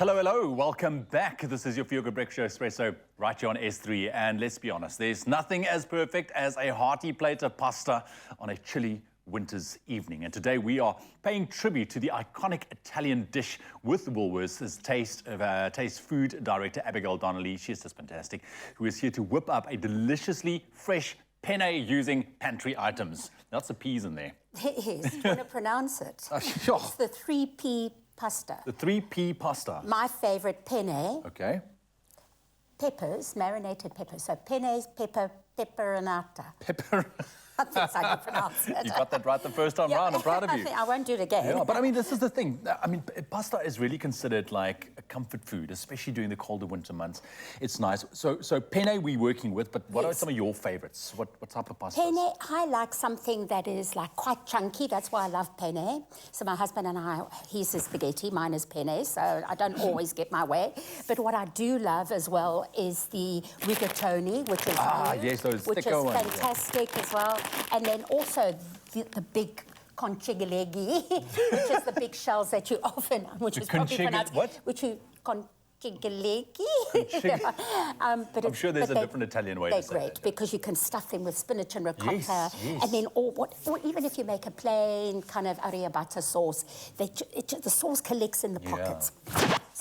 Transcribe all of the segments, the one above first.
Hello, hello, welcome back. This is your Feel Good Breakfast Show, Expresso, right here on S3. And let's be honest, there's nothing as perfect as a hearty plate of pasta on a chilly winter's evening. And today we are paying tribute to the iconic Italian dish with Woolworths' Taste Food Director, Abigail Donnelly. She's just fantastic, who is here to whip up a deliciously fresh penne using pantry items. Lots of peas in there. It is. You want to pronounce it? Sure. It's the 3P pasta. The 3P pasta. My favorite penne. Okay. Peppers, marinated peppers. So pennes, pepperonata. Pepper. That's how you pronounce it. You got that right the first time round. I'm proud of you. I won't do it again. Yeah, but I mean, this is the thing. I mean, pasta is really considered like a comfort food, especially during the colder winter months. It's nice. So penne we're working with, but what are some of your favorites? What type of pasta? Penne, I like something that is like quite chunky. That's why I love penne. So my husband and I, his is spaghetti, mine is penne. So I don't always get my way. But what I do love as well is the rigatoni, which is yes, those which thicker is ones, fantastic as well. And then also the big conchigolegi, which is the big shells that you often, which is probably pronounced, what? Which you conchigolegi. But I'm sure there's a different Italian way to say They're great because you can stuff them with spinach and ricotta, yes. and then or even if you make a plain kind of arrabbiata sauce, the sauce collects in the pockets.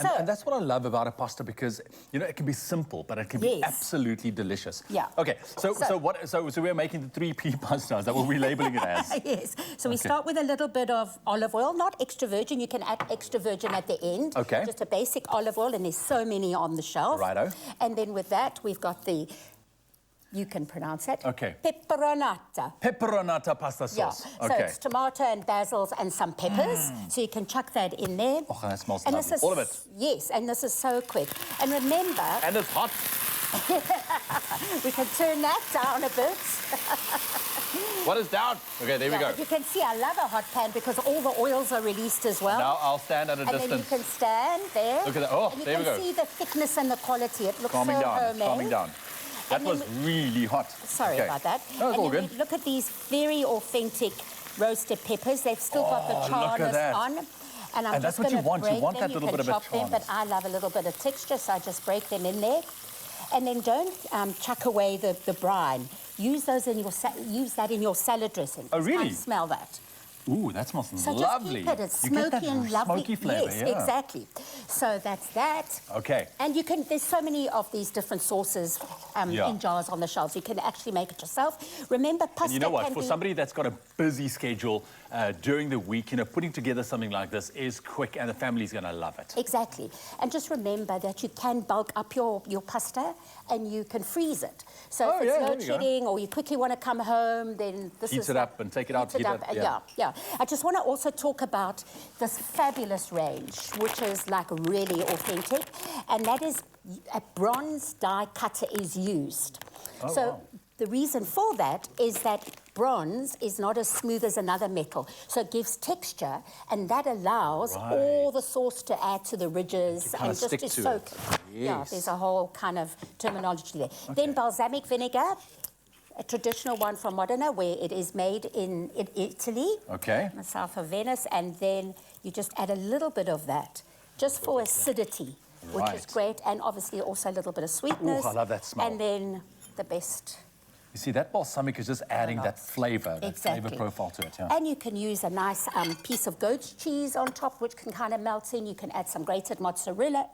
And that's what I love about a pasta, because you know it can be simple, but it can be absolutely delicious. Yeah. Okay. So we're making the 3P pasta. Is that what we're labeling it as? Yes. So we start with a little bit of olive oil, not extra virgin. You can add extra virgin at the end. Okay. Just a basic olive oil, and there's so many on the shelf. Righto. And then with that, we've got the. You can pronounce it. Okay. Pepperonata. Pepperonata pasta sauce. Yeah. So it's tomato and basils and some peppers. So you can chuck that in there. Oh, that smells and lovely. All of it. Yes, and this is so quick. And remember... And it's hot. We can turn that down a bit. What is down? Okay, there we go. You can see I love a hot pan because all the oils are released as well. Now I'll stand at a distance. And then you can stand there. Look at that. Oh, there we go. And you can see the thickness and the quality. It looks calming so down. homemade. Calming down. That was really hot. Sorry about that. No, it's all good. Look at these very authentic roasted peppers. They've still got the charness on. And I'm just that's what you want. You want that you little bit of a chop them, charness. but I love a little bit of texture, so I just break them in there. And then don't chuck away the brine. Use those in your use that in your salad dressing. Oh, really? I smell that. Ooh, that smells so lovely. Just keep it. It's smoky and lovely. Smoky flavour, yes, exactly. So that's that. Okay. And you can. There's so many of these different sauces in jars on the shelves. You can actually make it yourself. Remember, pasta. And you know what? For somebody that's got a busy schedule during the week, you know, putting together something like this is quick, and the family's going to love it. Exactly. And just remember that you can bulk up your pasta, and you can freeze it. So if it's load shedding, or you quickly want to come home, then this heat it up and take it out. Heat it up. Yeah. I just want to also talk about this fabulous range, which is like really authentic, and that is a bronze die cutter is used. The reason for that is that bronze is not as smooth as another metal, so it gives texture, and that allows all the sauce to add to the ridges and just to soak. Yeah, there's a whole kind of terminology there. Then balsamic vinegar. A traditional one from Modena, where it is made in Italy, in the south of Venice, and then you just add a little bit of that, just for acidity, which is great, and obviously also a little bit of sweetness. Ooh, I love that smell. And then the best. You see, that balsamic is just adding that flavour, that flavour profile to it. Yeah. And you can use a nice piece of goat's cheese on top, which can kind of melt in. You can add some grated mozzarella,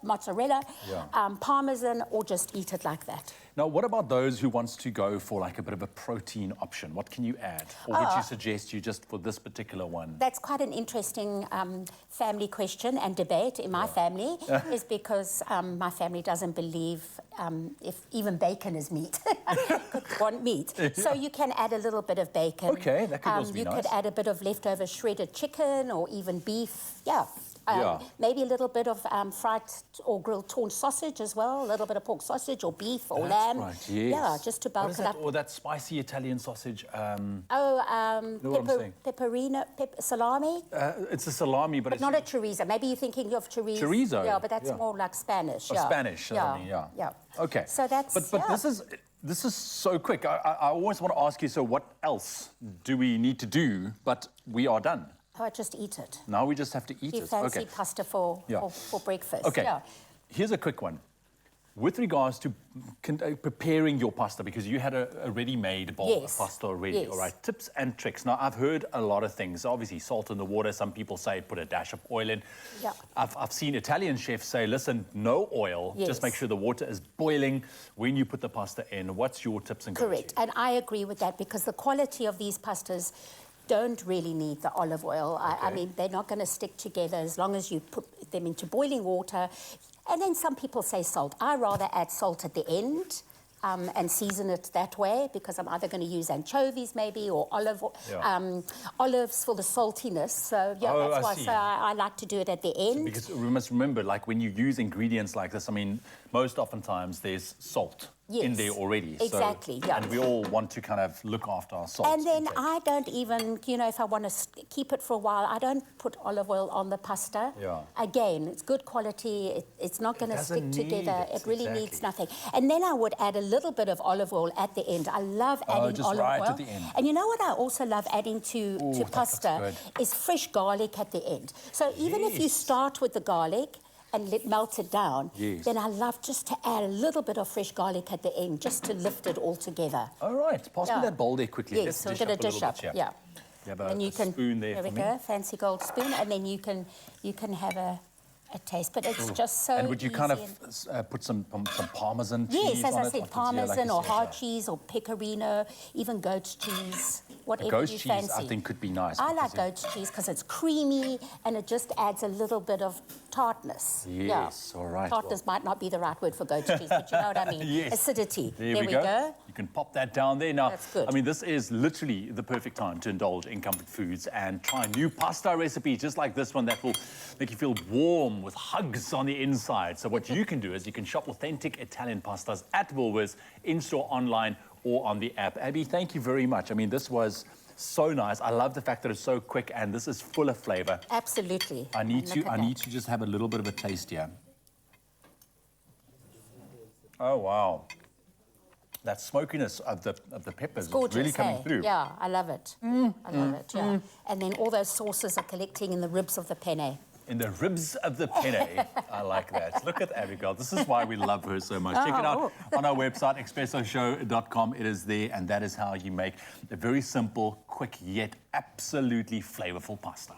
parmesan, or just eat it like that. Now, what about those who wants to go for like a bit of a protein option? What can you add? Or would you suggest you just for this particular one? That's quite an interesting family question and debate in my family, is because my family doesn't believe if even bacon is meat. Could want meat. So you can add a little bit of bacon. Okay, that could also be nice. You could add a bit of leftover shredded chicken or even beef. Maybe a little bit of fried or grilled torn sausage as well, a little bit of pork sausage or beef or lamb. Right, yes. Yeah, just to bulk it up. Or that spicy Italian sausage. Pepperino, salami. It's a salami, but it's not a chorizo. Maybe you're thinking of chorizo. Chorizo. Yeah, but that's more like Spanish. Spanish. Yeah. Okay. So that's. But this is so quick. I always want to ask you. So what else do we need to do? But we are done. Oh, I just eat it. Now we just have to eat You it. fancy Okay. pasta for breakfast. Okay. Yeah. Here's a quick one. With regards to preparing your pasta, because you had a ready-made bowl of pasta already, Yes. all right? Tips and tricks. Now, I've heard a lot of things. Obviously, salt in the water. Some people say put a dash of oil in. Yeah. I've seen Italian chefs say, listen, no oil. Yes. Just make sure the water is boiling when you put the pasta in. What's your tips and go-to? Correct, and I agree with that because the quality of these pastas don't really need the olive oil. I mean, they're not going to stick together as long as you put them into boiling water. And then some people say salt. I rather add salt at the end and season it that way because I'm either going to use anchovies maybe or olives for the saltiness. So, yeah, Oh, that's I why see. so I like to do it at the end. Because we must remember, like when you use ingredients like this, I mean, most oftentimes there's salt in Yes, there already. exactly, So, yeah. And we all want to kind of look after our salt. And then intake. I don't even, you know, if I want to keep it for a while, I don't put olive oil on the pasta. Yeah. Again, it's good quality. It's not going to stick doesn't need together. it, It really exactly. needs nothing. And then I would add a little bit of olive oil at the end. I love adding just olive right oil. at the end. And you know what I also love adding to that looks pasta good. is fresh garlic at the end. So even if you Yes. start with the garlic and melt it down, Yes. then I love just to add a little bit of fresh garlic at the end, just to lift it all together. All right, pass me Yeah. that bowl there quickly. Yes, Let's so we're dish going up to a dish little up. bit, Yeah. You have And a you can, spoon there we for me. go, fancy gold spoon, and then you can have a taste. But it's just so And would you kind easy of put some Parmesan cheese Yes, as on I it? said, Like Parmesan you or said, hard yeah. cheese or pecorino, even goat's cheese, whatever Goat's you cheese, fancy. I think, could be nice. I like because goat's cheese because it's creamy and it just adds a little bit of tartness. Yes, all right, Tartness might not be the right word for goat's cheese, but you know what I mean. Yes. Acidity. There we go. You can pop that down there. Now, That's good. I mean, this is literally the perfect time to indulge in comfort foods and try new pasta recipes, just like this one that will make you feel warm with hugs on the inside. So what you can do is you can shop authentic Italian pastas at Woolworths, in-store, online, or on the app. Abby, thank you very much. I mean, this was so nice. I love the fact that it's so quick and this is full of flavor. Absolutely. I need Look at that. to just have a little bit of a taste here. Oh wow. That smokiness of the peppers is Gorgeous, really coming hey? through. Yeah, I love it. I love it, yeah. And then all those sauces are collecting in the ribs of the penne. In the ribs of the penne. I like that. Look at Abigail. This is why we love her so much. Check it out on our website, expressoshow.com. It is there, and that is how you make a very simple, quick, yet absolutely flavorful pasta.